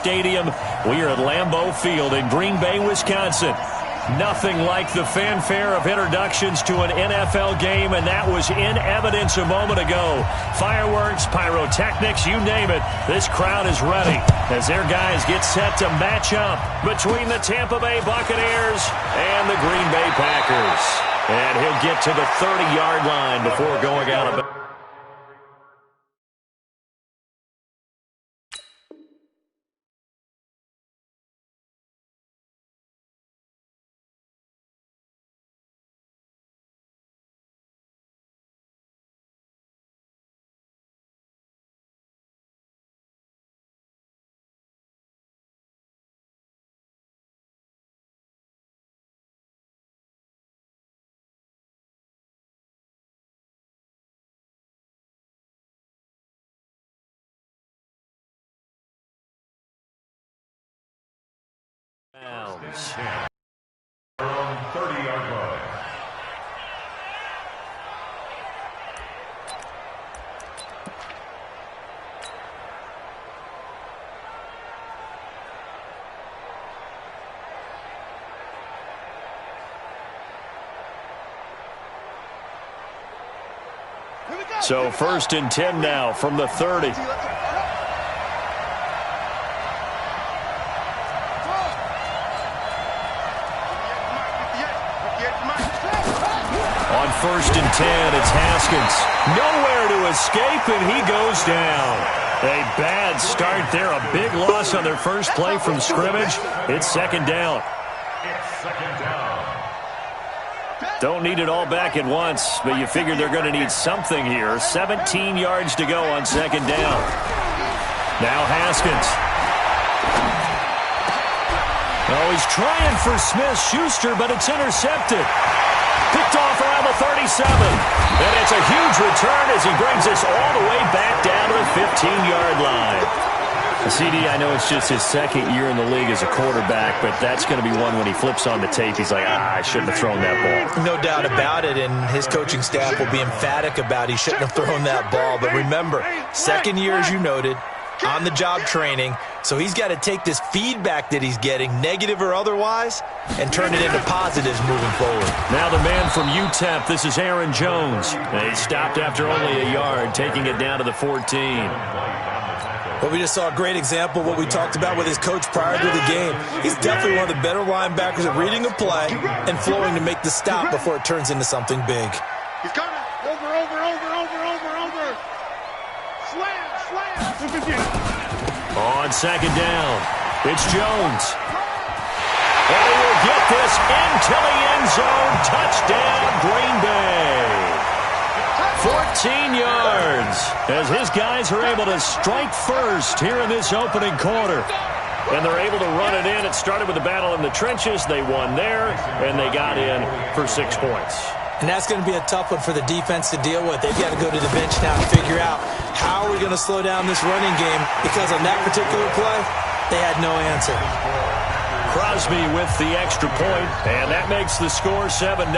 Stadium. We are at Lambeau Field in Green Bay, Wisconsin. Nothing like the fanfare of introductions to an NFL game, and that was in evidence a moment ago. Fireworks, pyrotechnics, you name it. This crowd is ready as their guys get set to match up between the Tampa Bay Buccaneers and the Green Bay Packers. And he'll get to the 30-yard line before going out of bounds. Around 30-yard line. So 1st and 10 now from the 30. On 1st and 10, it's Haskins. Nowhere to escape, and he goes down. A bad start there. A big loss on their first play from scrimmage. It's 2nd down. Don't need it all back at once, but you figure they're going to need something here. 17 yards to go on 2nd down. Now Haskins. Oh, he's trying for Smith-Schuster, but it's intercepted. Picked off around the 37. And it's a huge return as he brings us all the way back down to the 15-yard line. CD, I know it's just his 2nd year in the league as a quarterback, but that's going to be one when he flips on the tape. He's like, I shouldn't have thrown that ball. No doubt about it, and his coaching staff will be emphatic about he shouldn't have thrown that ball. But remember, 2nd year, as you noted, on-the-job training. So he's got to take this feedback that he's getting, negative or otherwise, and turn it into positives moving forward. Now the man from UTEP, this is Aaron Jones. And he stopped after only a yard, taking it down to the 14. Well, we just saw a great example of what we talked about with his coach prior to the game. He's definitely one of the better linebackers at reading a play and flowing to make the stop before it turns into something big. He's coming. Over. Slam. On 2nd down, it's Jones. And he will get this into the end zone. Touchdown, Green Bay. 14 yards as his guys are able to strike first here in this opening quarter. And they're able to run it in. It started with a battle in the trenches. They won there, and they got in for 6 points. And that's going to be a tough one for the defense to deal with. They've got to go to the bench now and figure out how are we going to slow down this running game, because on that particular play, they had no answer. Crosby with the extra point, and that makes the score 7-0.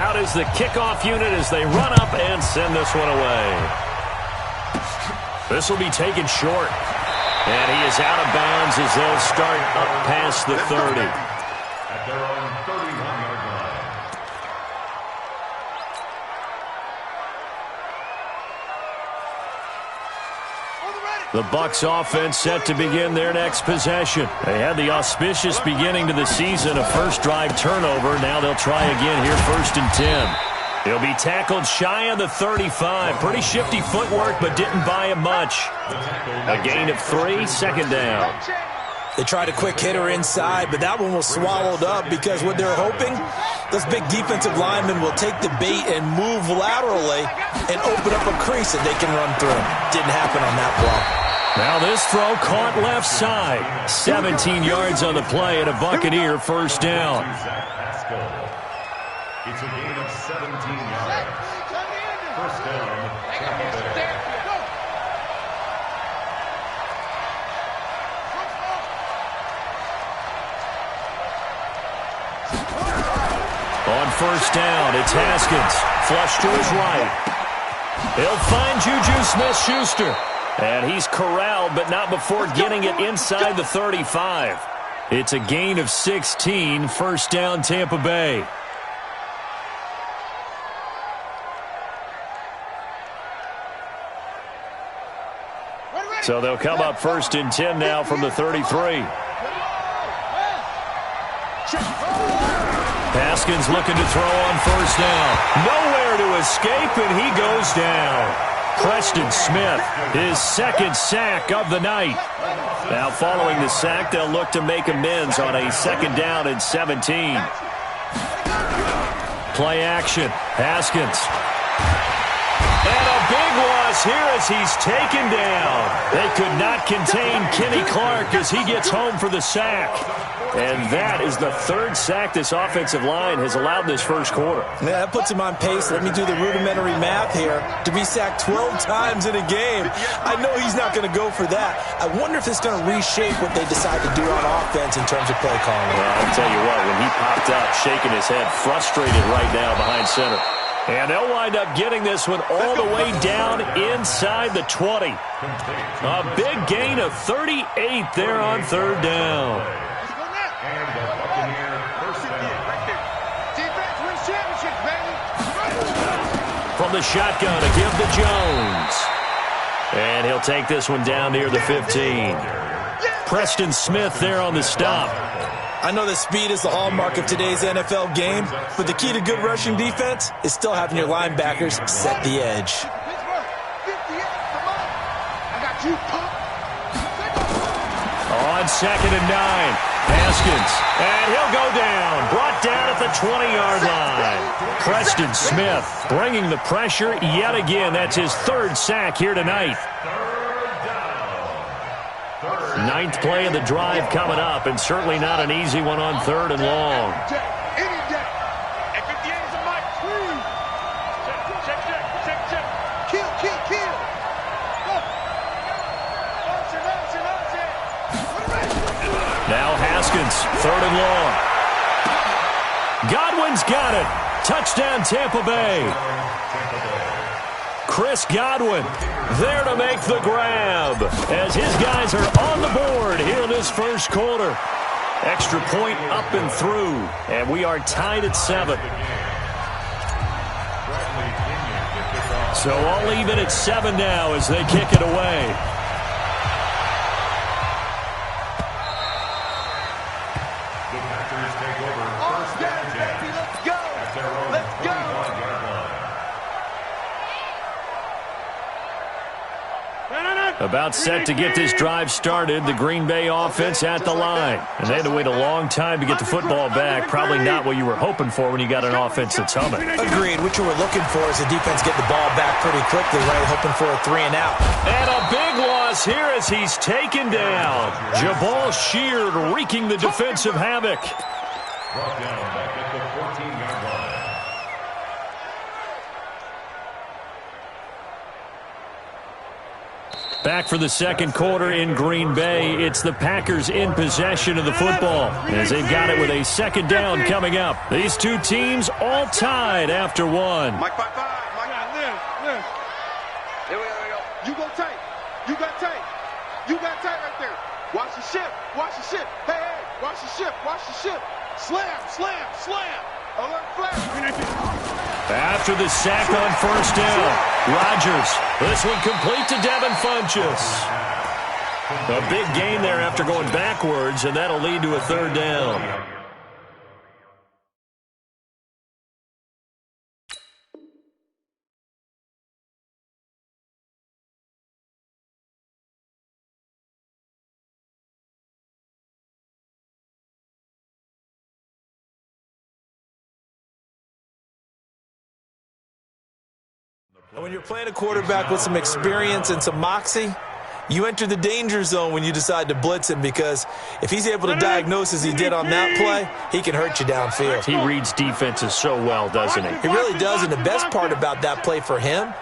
Out is the kickoff unit as they run up and send this one away. This will be taken short. And he is out of bounds as they'll start up past the 30. At their own 31-yard line. The Bucs offense set to begin their next possession. They had the auspicious beginning to the season, a first drive turnover. Now they'll try again here, 1st and 10. He'll be tackled shy of the 35. Pretty shifty footwork, but didn't buy him much. A gain of 3, 2nd down. They tried a quick hitter inside, but that one was swallowed up because what they're hoping, those big defensive linemen will take the bait and move laterally and open up a crease that they can run through. Didn't happen on that block. Now this throw caught left side. 17 yards on the play and a Buccaneer first down. It's a gain of 17 yards. First down, Tampa Bay. On first down, it's Haskins. Flush to his right. He'll find Juju Smith-Schuster. And he's corralled, but not before getting it inside the 35. It's a gain of 16, first down Tampa Bay. So they'll come up first and 10 now from the 33. Haskins looking to throw on first down. Nowhere to escape, and he goes down. Preston Smith, his second sack of the night. Now following the sack, they'll look to make amends on a second down and 17. Play action. Haskins. And a big loss here as he's taken down. They could not contain Kenny Clark as he gets home for the sack. And that is the third sack this offensive line has allowed this first quarter. Yeah, that puts him on pace. Let me do the rudimentary math here. To be sacked 12 times in a game, I know he's not going to go for that. I wonder if it's going to reshape what they decide to do on offense in terms of play calling. Well, I'll tell you what, when he popped up, shaking his head, frustrated right now behind center. And they'll wind up getting this one all the way down inside the 20. A big gain of 38 there on third down. And the Buccaneers first down. Defense wins championships, baby. From the shotgun to give to Jones. And he'll take this one down near the 15. Preston Smith there on the stop. I know that speed is the hallmark of today's NFL game, but the key to good rushing defense is still having your linebackers set the edge. On second and 9, Haskins, and he'll go down, brought down at the 20-yard line. Preston Smith bringing the pressure yet again. That's his third sack here tonight. Ninth play of the drive coming up, and certainly not an easy one on third and long. Now Haskins, third and long. Godwin's got it. Touchdown Tampa Bay. Chris Godwin there to make the grab as his guys are on the board here in this first quarter. Extra point up and through, and we are tied at 7. So all even at 7 now as they kick it away. The Packers take over first down. Let's go. Let's go. About set to get this drive started. The Green Bay offense at the line. And they had to wait a long time to get the football back. Probably not what you were hoping for when you got an offense that's humming. Agreed. What you were looking for is the defense get the ball back pretty quickly, right? Hoping for a 3 and out. And a big loss here as he's taken down. Jabal Sheard wreaking the defensive havoc. Brought down back at the 14-yard line. Back for the second quarter in Green Bay. It's the Packers in possession of the football as they've got it with a second down coming up. These two teams all tied after one. Mike, 5-5. Mike, live. Here we go. You go tight. You got tight. You got tight right there. Watch the ship. Watch the ship. Hey, watch the ship. Watch the ship. Slam. Alert flash. After the sack on first down, Rodgers. This one complete to Devin Funchess. A big gain there after going backwards, and that'll lead to a third down. When you're playing a quarterback with some experience and some moxie, you enter the danger zone when you decide to blitz him, because if he's able to diagnose as he did on that play, he can hurt you downfield. He reads defenses so well, doesn't he? He really does, and the best part about that play for him,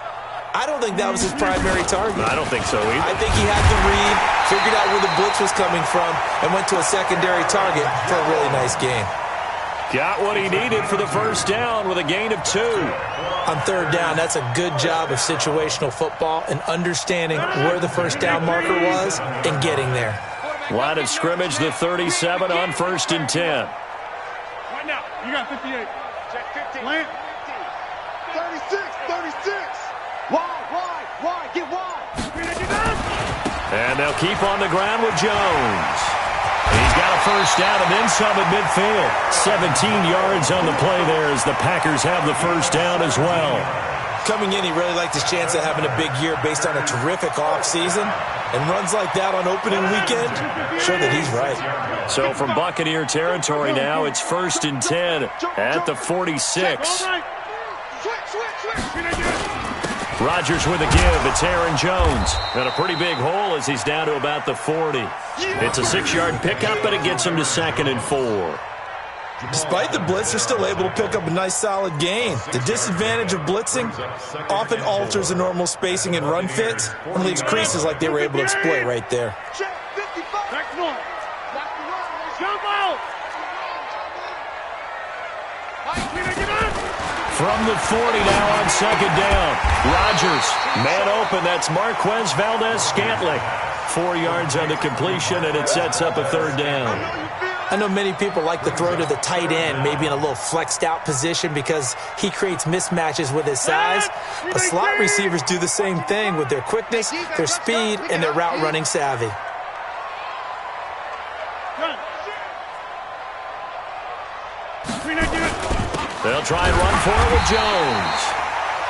I don't think that was his primary target. I don't think so either. I think he had the read, figured out where the blitz was coming from, and went to a secondary target for a really nice gain. Got what he needed for the first down with a gain of 2. On third down, that's a good job of situational football and understanding where the first down marker was and getting there. Line of scrimmage, the 37 on 1st and 10. Right now, you got 58. Check 50. Land. 36, 36. Wide, get wide. And they'll keep on the ground with Jones. He's got a first down and then some at midfield. 17 yards on the play there as the Packers have the first down as well. Coming in, he really liked his chance of having a big year based on a terrific offseason. And runs like that on opening weekend show that he's right. So from Buccaneer territory now, it's 1st and 10 at the 46. Rodgers with a give. It's Aaron Jones. And a pretty big hole as he's down to about the 40. It's a 6-yard pickup, but it gets him to 2nd and 4. Despite the blitz, they're still able to pick up a nice solid gain. The disadvantage of blitzing often alters the normal spacing and run fits and leaves creases like they were able to exploit right there. From the 40 now on 2nd down. Rodgers, man open. That's Marquez Valdez-Scantling. 4 yards on the completion, and it sets up a 3rd down. I know many people like to throw to the tight end, maybe in a little flexed out position because he creates mismatches with his size. But slot receivers do the same thing with their quickness, their speed, and their route running savvy. They'll try and run for it with Jones.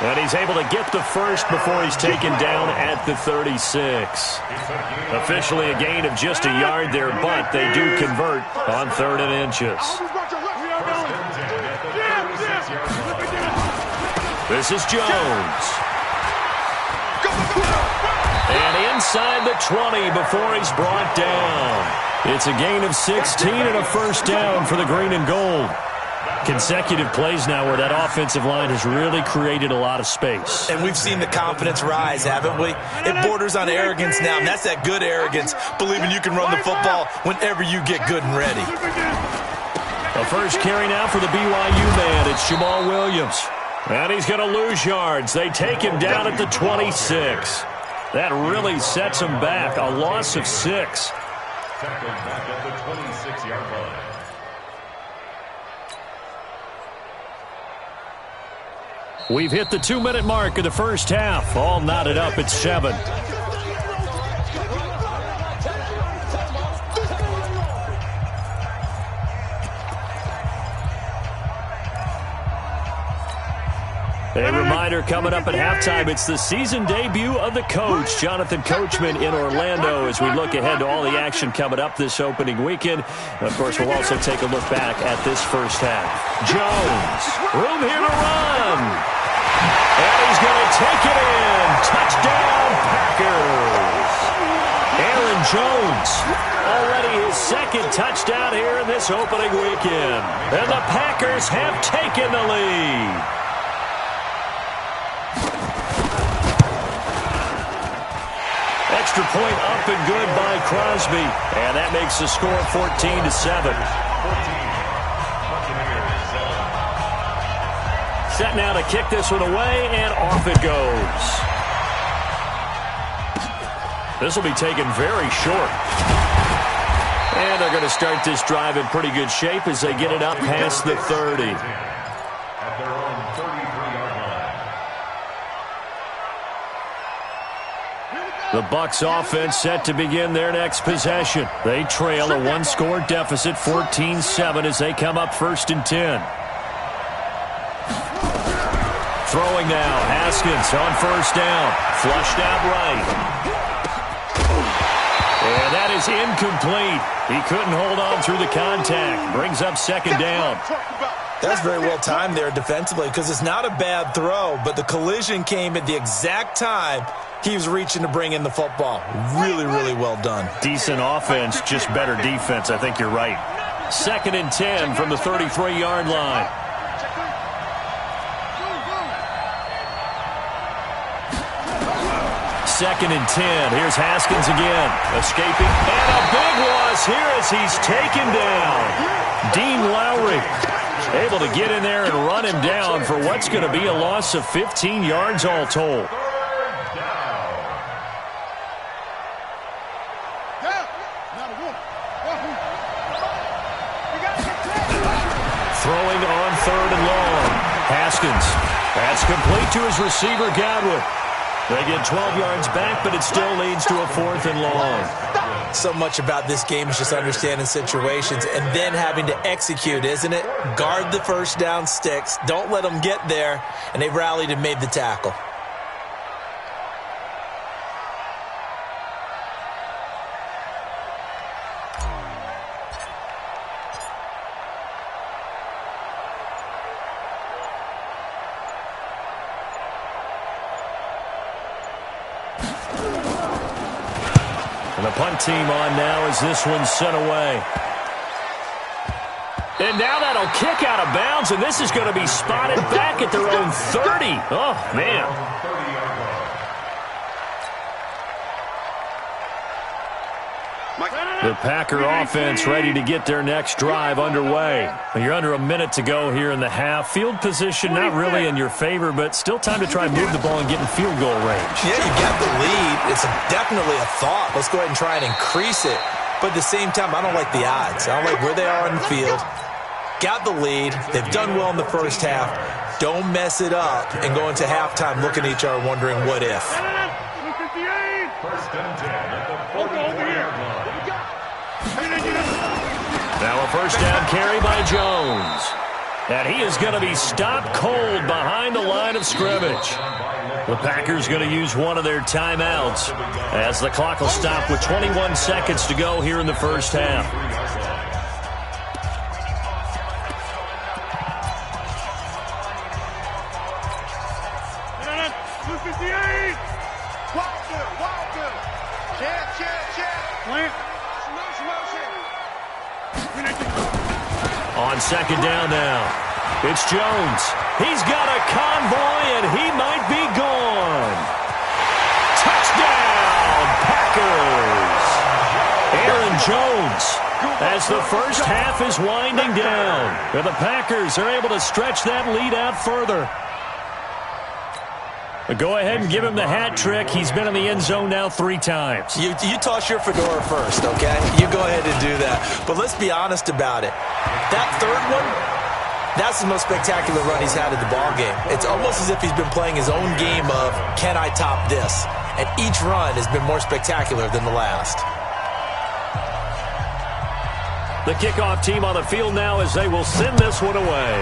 And he's able to get the first before he's taken down at the 36. Officially a gain of just a yard there, but they do convert on 3rd and inches. This is Jones. And inside the 20 before he's brought down. It's a gain of 16 and a first down for the green and gold. Consecutive plays now where that offensive line has really created a lot of space. And we've seen the confidence rise, haven't we? It borders on arrogance now, and that's that good arrogance, believing you can run the football whenever you get good and ready. The first carry now for the BYU man. It's Jamal Williams. And he's going to lose yards. They take him down at the 26. That really sets him back. A loss of 6. Tackled back at the 26-yard line. We've hit the 2-minute mark of the first half. All knotted up at 7. A reminder coming up at halftime, it's the season debut of the coach, Jonathan Coachman in Orlando, as we look ahead to all the action coming up this opening weekend. And of course, we'll also take a look back at this first half. Jones, room here to run. And he's going to take it in. Touchdown, Packers. Aaron Jones, already his 2nd touchdown here in this opening weekend. And the Packers have taken the lead. Extra point up and good by Crosby. And that makes the score 14-7. Set now to kick this one away, and off it goes. This will be taken very short. And they're going to start this drive in pretty good shape as they get it up past the 30. At their own 33-yard line. The Bucs offense set to begin their next possession. They trail a 1-score deficit, 14-7, as they come up 1st and 10. Throwing now, Haskins on 1st down. Flushed out right. And that is incomplete. He couldn't hold on through the contact. Brings up 2nd down. That's very well timed there defensively because it's not a bad throw, but the collision came at the exact time he was reaching to bring in the football. Really, really well done. Decent offense, just better defense. I think you're right. 2nd and 10 from the 33-yard line. Second and 10. Here's Haskins again. Escaping. And a big loss here as he's taken down. Dean Lowry. Able to get in there and run him down for what's going to be a loss of 15 yards all told. Throwing on 3rd and long. Haskins. That's complete to his receiver, Godwin. They get 12 yards back, but it still leads to a 4th and long. So much about this game is just understanding situations and then having to execute, isn't it? Guard the first down sticks. Don't let them get there. And they rallied and made the tackle. And the punt team on now as this one's sent away. And now that'll kick out of bounds, and this is going to be spotted back at their own 30. Oh, man. The Packer offense ready to get their next drive underway. You're under a minute to go here in the half. Field position not really in your favor, but still time to try and move the ball and get in field goal range. Yeah, you got the lead. It's definitely a thought. Let's go ahead and try and increase it. But at the same time, I don't like the odds. I don't like where they are on the field. Got the lead. They've done well in the first half. Don't mess it up and go into halftime looking at each other wondering what if. First and 10 at the 40-yard line. Now a first down carry by Jones. And he is going to be stopped cold behind the line of scrimmage. The Packers going to use one of their timeouts as the clock will stop with 21 seconds to go here in the first half. On second down now, it's Jones. He's got a convoy, and he might be gone. Touchdown, Packers! Aaron Jones, as the first half is winding down. And the Packers are able to stretch that lead out further. Go ahead and give him the hat trick. He's been in the end zone now 3 times. You toss your fedora first, okay? You go ahead and do that. But let's be honest about it. That third one, that's the most spectacular run he's had in the ballgame. It's almost as if he's been playing his own game of, can I top this? And each run has been more spectacular than the last. The kickoff team on the field now as they will send this one away.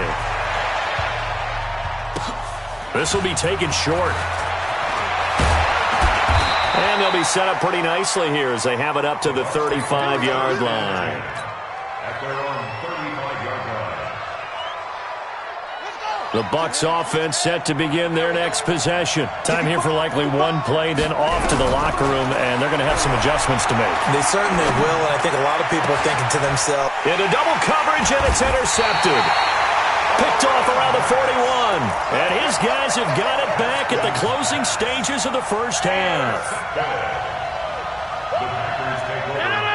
This will be taken short. And they'll be set up pretty nicely here as they have it up to the 35-yard line. At their own 35-yard line. The Bucs offense set to begin their next possession. Time here for likely one play, then off to the locker room, and they're going to have some adjustments to make. They certainly will, and I think a lot of people are thinking to themselves, into double coverage, and it's intercepted. Picked off around the 41. And his guys have got it back at the closing stages of the first half.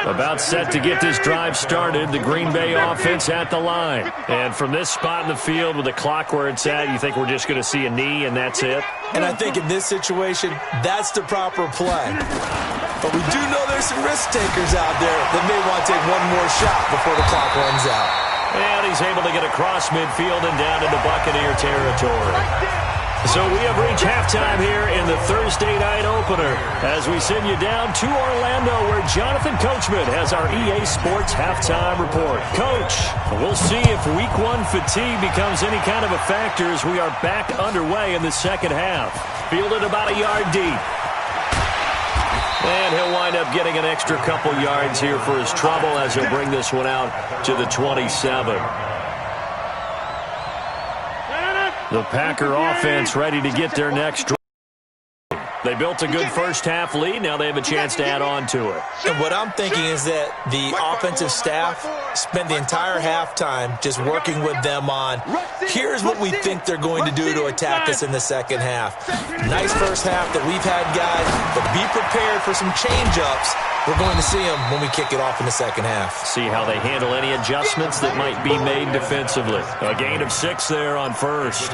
About set to get this drive started, the Green Bay offense at the line. And from this spot in the field with the clock where it's at, you think we're just going to see a knee and that's it? And I think in this situation, that's the proper play. But we do know there's some risk takers out there that may want to take one more shot before the clock runs out. And he's able to get across midfield and down into Buccaneer territory. So we have reached halftime here in the Thursday night opener as we send you down to Orlando where Jonathan Coachman has our EA Sports halftime report. Coach, we'll see if week 1 fatigue becomes any kind of a factor as we are back underway in the second half. Fielded about a yard deep. And he'll wind up getting an extra couple yards here for his trouble as he'll bring this one out to the 27. The Packer offense ready to get their next drive. They built a good first-half lead. Now they have a chance to add on to it. And what I'm thinking is that the offensive staff spent the entire halftime just working with them on, here's what we think they're going to do to attack us in the second half. Nice first half that we've had, guys, but be prepared for some change-ups. We're going to see them when we kick it off in the second half. See how they handle any adjustments that might be made defensively. A gain of 6 there on first.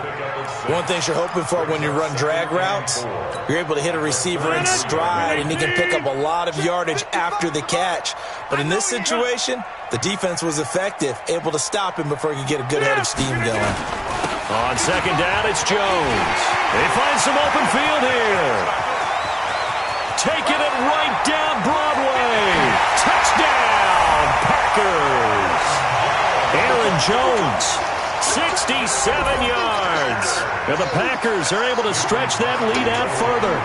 One thing you're hoping for when you run drag routes, you're able to hit a receiver in stride, and he can pick up a lot of yardage after the catch. But in this situation, the defense was effective, able to stop him before he could get a good head of steam going. On second down, it's Jones. They find some open field here. Taking it right down Broadway. Touchdown, Packers. Aaron Jones, 67 yards. And the Packers are able to stretch that lead out further.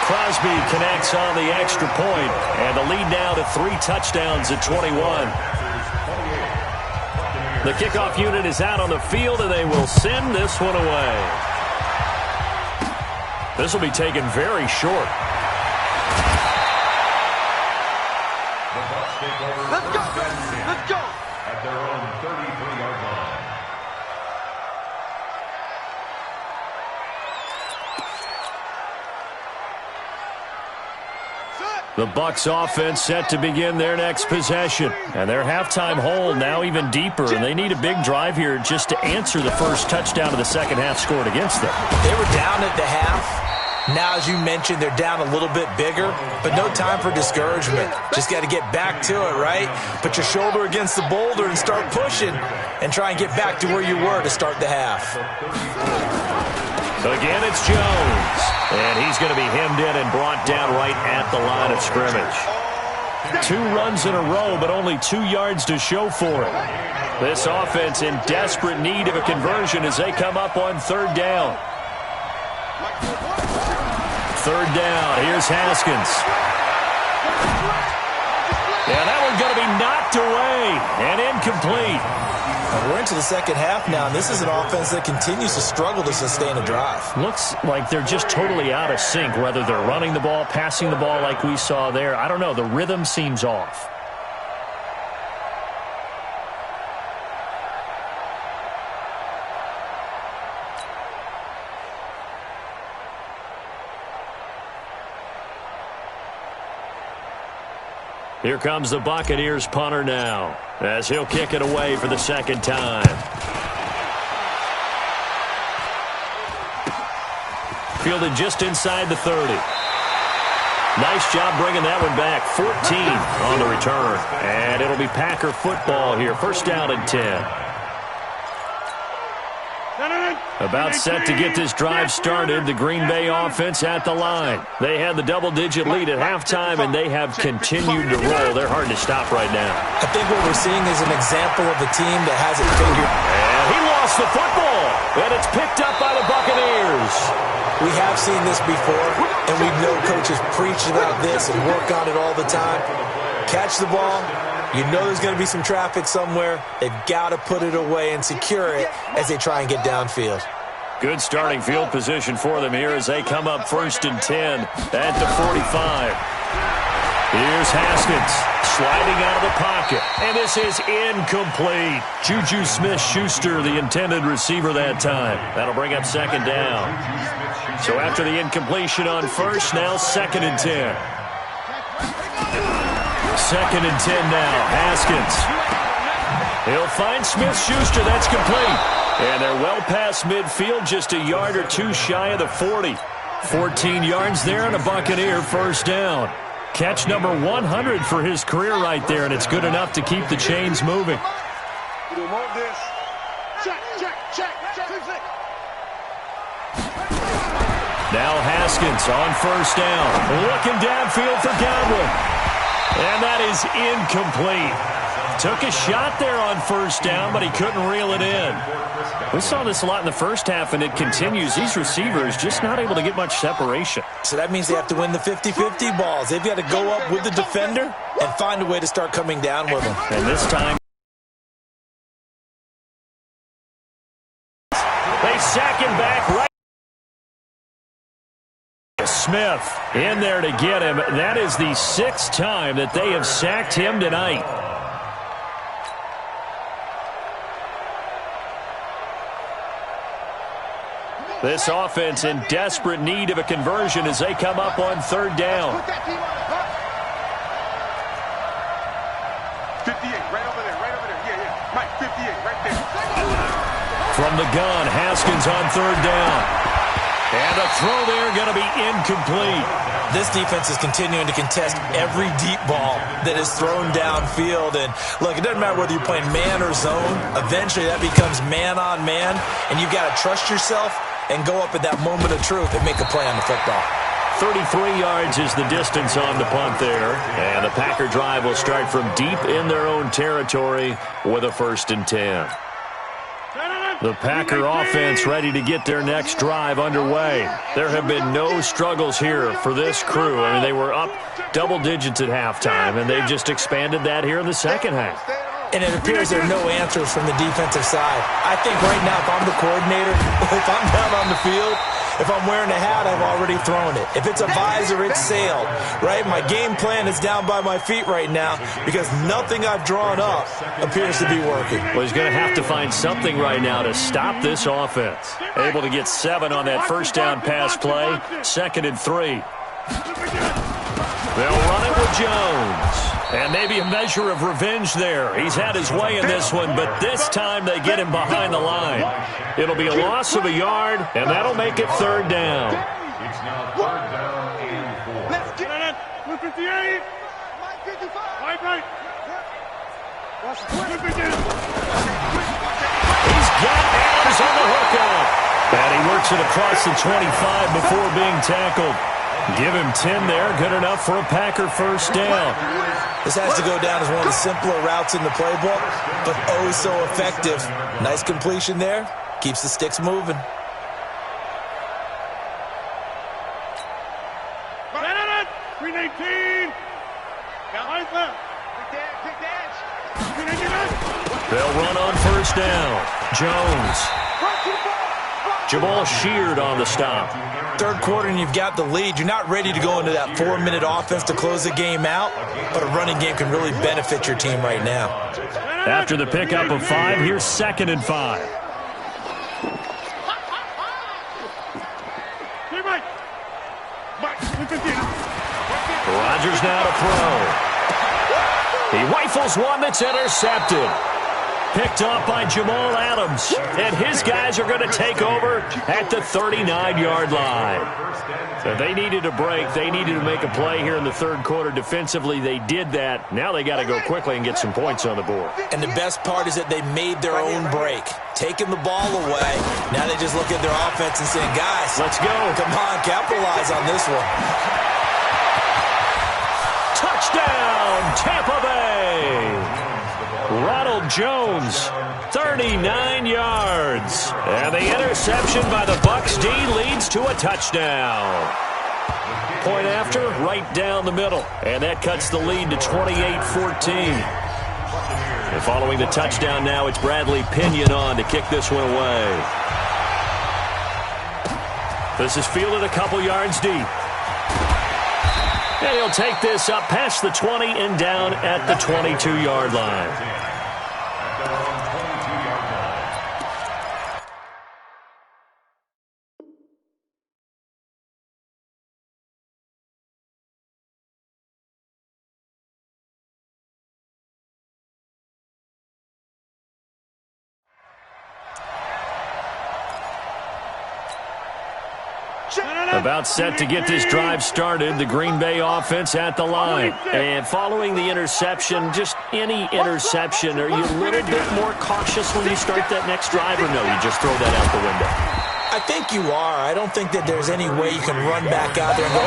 Crosby connects on the extra point, and the lead now to 3 touchdowns at 21. The kickoff unit is out on the field, and they will send this one away. This will be taken very short. Let's go. Let's go. At their own 33-yard line. The Bucs offense set to begin their next possession. And their halftime hole now even deeper, and they need a big drive here just to answer the first touchdown of the second half scored against them. They were down at the half. Now, as you mentioned, they're down a little bit bigger, but no time for discouragement. Just got to get back to it, right? Put your shoulder against the boulder and start pushing and try and get back to where you were to start the half. Again, it's Jones. And he's going to be hemmed in and brought down right at the line of scrimmage. 2 runs in a row, but only 2 yards to show for it. This offense in desperate need of a conversion as they come up on third down. Third down, here's Haskins. Yeah, that one's going to be knocked away and incomplete. We're into the second half now, and this is an offense that continues to struggle to sustain a drive. Looks like they're just totally out of sync, whether they're running the ball, passing the ball like we saw there. I don't know. The rhythm seems off. Here comes the Buccaneers punter now, as he'll kick it away for the second time. Fielded just inside the 30. Nice job bringing that one back. 14 on the return. And it'll be Packer football here. First down and 10. About set to get this drive started. The Green Bay offense at the line. They had the double-digit lead at halftime, and they have continued to roll. They're hard to stop right now. I think what we're seeing is an example of a team that has it figured. And he lost the football, and it's picked up by the Buccaneers. We have seen this before, and we know coaches preach about this and work on it all the time. Catch the ball. You know there's going to be some traffic somewhere. They've got to put it away and secure it as they try and get downfield. Good starting field position for them here as they come up first and 10 at the 45. Here's Haskins sliding out of the pocket, and this is incomplete. Juju Smith-Schuster, the intended receiver that time. That'll bring up second down. So after the incompletion on first, now second and 10. Second and 10 now. Haskins. He'll find Smith-Schuster. That's complete. And they're well past midfield, just a yard or 2 shy of the 40. 14 yards there and a Buccaneer first down. Catch number 100 for his career right there, and it's good enough to keep the chains moving. Now Haskins on first down. Looking downfield for Godwin. And that is incomplete. Took a shot there on first down, but he couldn't reel it in. We saw this a lot in the first half, and it continues. These receivers just not able to get much separation. So that means they have to win the 50-50 balls. They've got to go up with the defender and find a way to start coming down with them. And this time, Smith in there to get him. That is the 6th time that they have sacked him tonight. This offense in desperate need of a conversion as they come up on 3rd down. 58, right over there. Yeah. Mike, 58, right there. From the gun, Haskins on 3rd down. And a throw there going to be incomplete. This defense is continuing to contest every deep ball that is thrown downfield. And, look, it doesn't matter whether you're playing man or zone. Eventually that becomes man-on-man, and you've got to trust yourself and go up at that moment of truth and make a play on the football. 33 yards is the distance on the punt there. And the Packer drive will start from deep in their own territory with a 1st and 10. The Packer offense ready to get their next drive underway. There have been no struggles here for this crew. I mean, they were up double digits at halftime, and they've just expanded that here in the second half. And it appears there are no answers from the defensive side. I think right now, if I'm the coordinator, if I'm down on the field, if I'm wearing a hat, I've already thrown it. If it's a visor, it's sailed, right? My game plan is down by my feet right now because nothing I've drawn up appears to be working. Well, he's going to have to find something right now to stop this offense. Able to get 7 on that 1st down pass play, 2nd and 3. They'll run it with Jones. And maybe a measure of revenge there. He's had his way in this one, but this time they get him behind the line. It'll be a loss of a yard, and that'll make it 3rd down. It's now 3rd down and 4. Let's get it. 58. Mike 55. Right. He's got Adams on the hookup. And he works it across the 25 before being tackled. Give him 10 there. Good enough for a Packer 1st down. This has to go down as one of the simpler routes in the playbook, but oh so effective. Nice completion there. Keeps the sticks moving. Green 18. They'll run on 1st down. Jones. Jamal Sheard on the stop. 3rd quarter and you've got the lead. You're not ready to go into that 4-minute offense to close the game out, but a running game can really benefit your team right now. After the pickup of 5, here's 2nd and 5. Rodgers now to throw. He rifles one that's intercepted. Picked up by Jamal Adams. And his guys are going to take over at the 39-yard line. So they needed a break. They needed to make a play here in the 3rd quarter. Defensively, they did that. Now they got to go quickly and get some points on the board. And the best part is that they made their own break. Taking the ball away. Now they just look at their offense and saying, guys, let's go. Come on, capitalize on this one. Touchdown, Tampa Bay. Ronald Jones, 39 yards. And the interception by the Bucs D leads to a touchdown. Point after, right down the middle. And that cuts the lead to 28-14. And following the touchdown now, it's Bradley Pinion on to kick this one away. This is fielded a couple yards deep. And he'll take this up past the 20 and down at the 22-yard line. About set to get this drive started. The Green Bay offense at the line. And following the interception, just any interception, are you a little bit more cautious when you start that next drive, or no, you just throw that out the window? I think you are. I don't think that there's any way you can run back out there and go,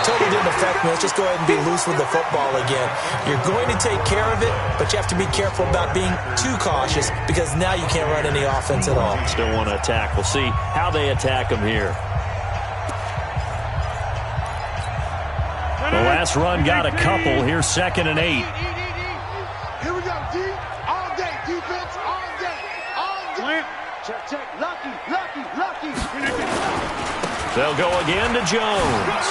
totally didn't affect me. Let's just go ahead and be loose with the football again. You're going to take care of it, but you have to be careful about being too cautious because now you can't run any offense at all. Still want to attack. We'll see how they attack them here. The last run got a couple. Here's 2nd and 8. Here we go, D. All day. Defense all day. All day. Check. Lucky. They'll go again to Jones.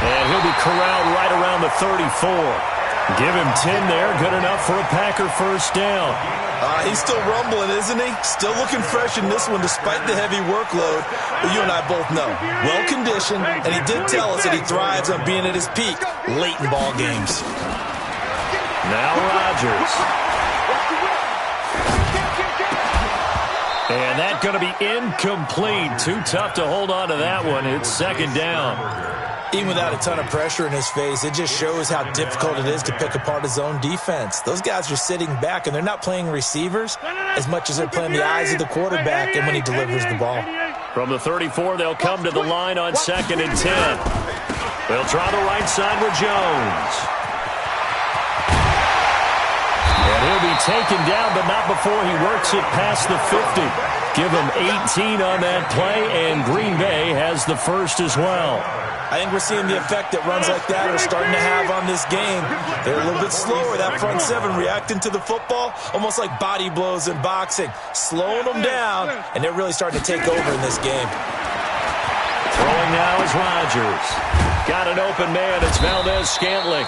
And he'll be corralled right around the 34. Give him 10 there. Good enough for a Packer first down. He's still rumbling, isn't he? Still looking fresh in this one despite the heavy workload. But you and I both know, well-conditioned, and he did tell us that he thrives on being at his peak late in ball games. Now Rodgers. And that's going to be incomplete. Too tough to hold on to that one. It's second down. Even without a ton of pressure in his face, it just shows how difficult it is to pick apart his own defense. Those guys are sitting back, and they're not playing receivers as much as they're playing the eyes of the quarterback and when he delivers the ball. From the 34, they'll come to the line on 2nd and 10. They'll try the right side with Jones. And he'll be taken down, but not before he works it past the 50. Give him 18 on that play, and Green Bay has the first as well. I think we're seeing the effect that runs like that are starting to have on this game. They're a little bit slower, that front seven, reacting to the football, almost like body blows in boxing, slowing them down, and they're really starting to take over in this game. Throwing now is Rodgers. Got an open man. It's Valdez-Scantling.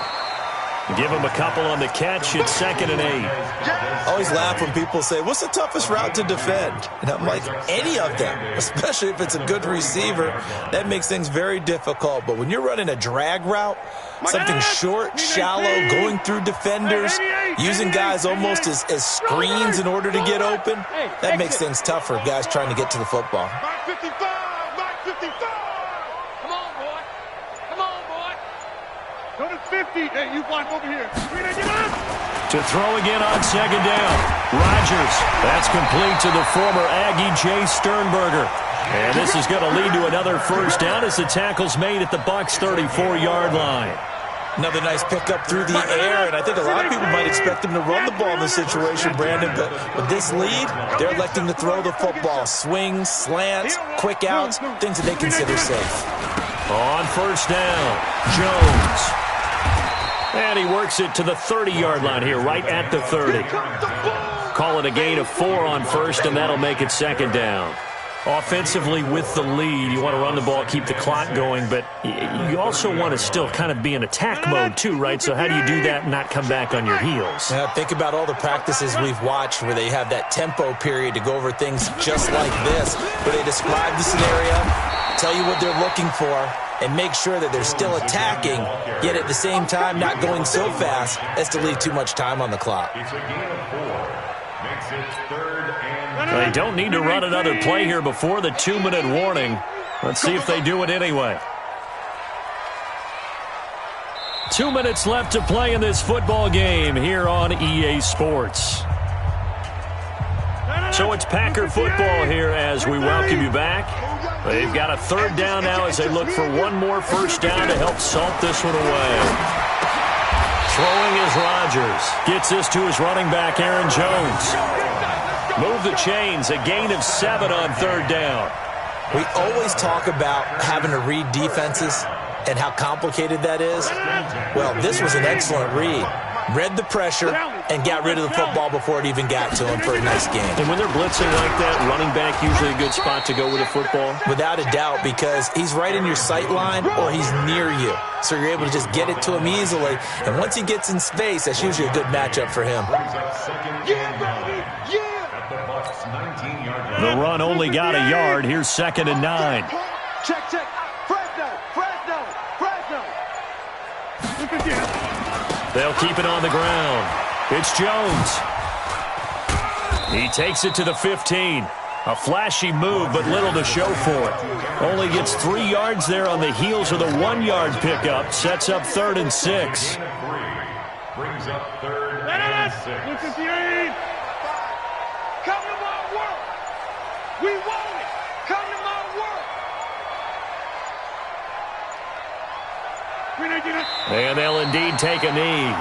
Give him a couple on the catch. It's 2nd and 8. I always laugh when people say, what's the toughest route to defend? And I'm like, any of them, especially if it's a good receiver. That makes things very difficult. But when you're running a drag route, something short, shallow, going through defenders, using guys almost as screens in order to get open, that makes things tough for guys trying to get to the football. Mark 55! Mark 55! Come on, boy. Come on, boy. Go to 50. Hey, you block over here. Get up! To throw again on 2nd down. Rodgers. That's complete to the former Aggie Jay Sternberger. And this is going to lead to another first down as the tackle's made at the Bucs 34-yard line. Another nice pickup through the air, and I think a lot of people might expect him to run the ball in this situation, Brandon, but with this lead, they're electing to throw the football. Swings, slants, quick outs, things that they consider safe. On first down, Jones. And he works it to the 30-yard line here, right at the 30. Call it a gain of 4 on first, and that'll make it 2nd down. Offensively, with the lead, you want to run the ball, keep the clock going, but you also want to still kind of be in attack mode too, right? So how do you do that and not come back on your heels? Think about all the practices we've watched where they have that tempo period to go over things just like this, where they describe the scenario, tell you what they're looking for, and make sure that they're still attacking, yet at the same time not going so fast as to leave too much time on the clock. It's a gain of 4. Makes it 3rd and... They don't need to run another play here before the 2-minute warning. Let's see if they do it anyway. 2 minutes left to play in this football game here on EA Sports. So it's Packer football here as we welcome you back. They've got a 3rd down now as they look for one more first down to help salt this one away. Throwing is Rodgers. Gets this to his running back, Aaron Jones. Move the chains. A gain of 7 on 3rd down. We always talk about having to read defenses and how complicated that is. Well, this was an excellent read. Read the pressure and got rid of the football before it even got to him for a nice game. And when they're blitzing like that, running back usually a good spot to go with a football? Without a doubt, because he's right in your sight line or he's near you. So you're able to just get it to him easily. And once he gets in space, that's usually a good matchup for him. The run only got a yard. Here's 2nd and 9. Check. Fresno. They'll keep it on the ground. It's Jones. He takes it to the 15. A flashy move, but little to show for it. Only gets 3 yards there on the heels of the 1-yard pickup. Sets up 3rd and 6. Brings up 3rd and 6. Come to my work. We want it. Come to my work. And they'll indeed take a knee.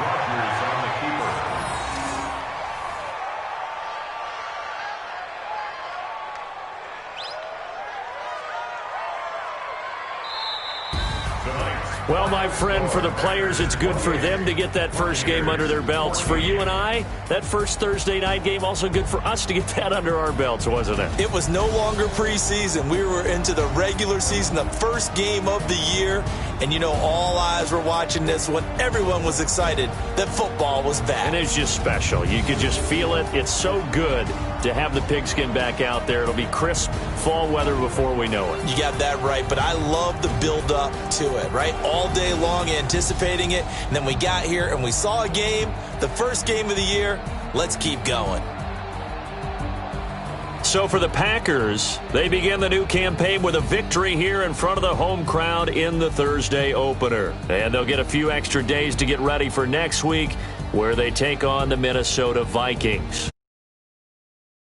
Tonight's Well, my friend, for the players, it's good for them to get that first game under their belts. For you and I, that first Thursday night game, also good for us to get that under our belts, wasn't it? It was no longer preseason. We were into the regular season, the first game of the year. And, you know, all eyes were watching this when everyone was excited that football was back. And it's just special. You could just feel it. It's so good to have the pigskin back out there. It'll be crisp fall weather before we know it. You got that right, but I love the build-up to it, right? All day long anticipating it, and then we got here and we saw a game, the first game of the year. Let's keep going. So for the Packers, they begin the new campaign with a victory here in front of the home crowd in the Thursday opener. And they'll get a few extra days to get ready for next week, where they take on the Minnesota Vikings.